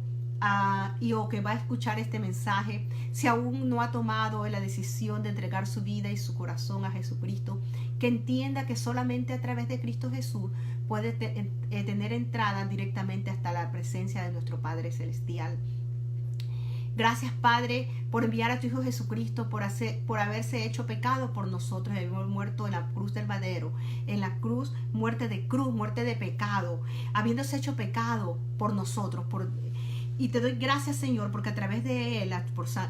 Speaker 1: o que va a escuchar este mensaje, si aún no ha tomado la decisión de entregar su vida y su corazón a Jesucristo, que entienda que solamente a través de Cristo Jesús puede tener entrada directamente hasta la presencia de nuestro Padre Celestial. Gracias, Padre, por enviar a tu Hijo Jesucristo, por haberse hecho pecado por nosotros, haber muerto en la cruz del madero, en la cruz, muerte de pecado, habiéndose hecho pecado por nosotros, y te doy gracias, Señor, porque a través de Él,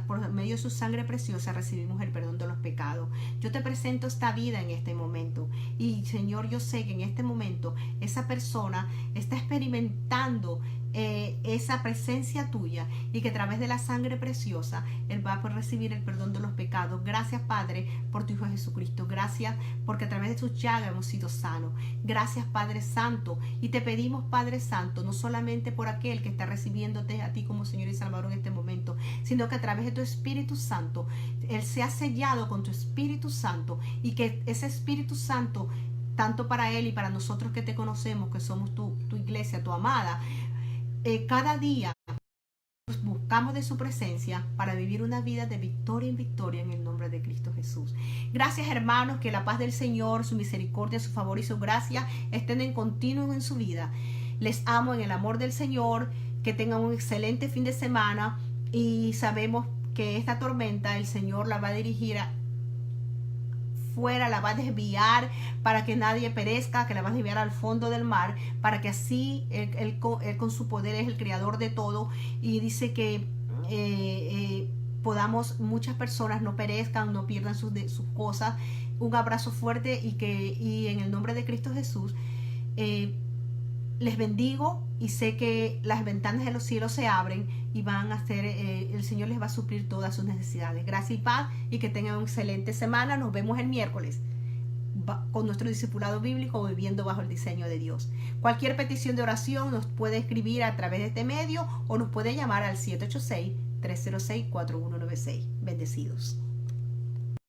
Speaker 1: por medio de su sangre preciosa, recibimos el perdón de los pecados. Yo te presento esta vida en este momento. Y, Señor, yo sé que en este momento esa persona está experimentando esa presencia tuya y que a través de la sangre preciosa Él va a poder recibir el perdón de los pecados. Gracias, Padre, por tu Hijo Jesucristo. Gracias porque a través de sus llagas hemos sido sanos. Gracias, Padre Santo. Y te pedimos, Padre Santo, no solamente por aquel que está recibiéndote a ti como Señor y Salvador en este momento, sino que a través de tu Espíritu Santo, Él se ha sellado con tu Espíritu Santo, y que ese Espíritu Santo, tanto para Él y para nosotros que te conocemos, que somos tu iglesia, tu amada, cada día buscamos de su presencia para vivir una vida de victoria en victoria en el nombre de Cristo Jesús. Gracias, hermanos, que la paz del Señor, su misericordia, su favor y su gracia estén en continuo en su vida. Les amo en el amor del Señor, que tengan un excelente fin de semana, y sabemos que esta tormenta el Señor la va a dirigir fuera, la va a desviar para que nadie perezca, que la va a desviar al fondo del mar, para que así él con su poder es el creador de todo, y dice que podamos, muchas personas no perezcan, no pierdan sus cosas. Un abrazo fuerte, y en el nombre de Cristo Jesús les bendigo, y sé que las ventanas de los cielos se abren y van a hacer, el Señor les va a suplir todas sus necesidades. Gracias y paz, y que tengan una excelente semana. Nos vemos el miércoles con nuestro discipulado bíblico, viviendo bajo el diseño de Dios. Cualquier petición de oración nos puede escribir a través de este medio, o nos puede llamar al 786-306-4196. Bendecidos.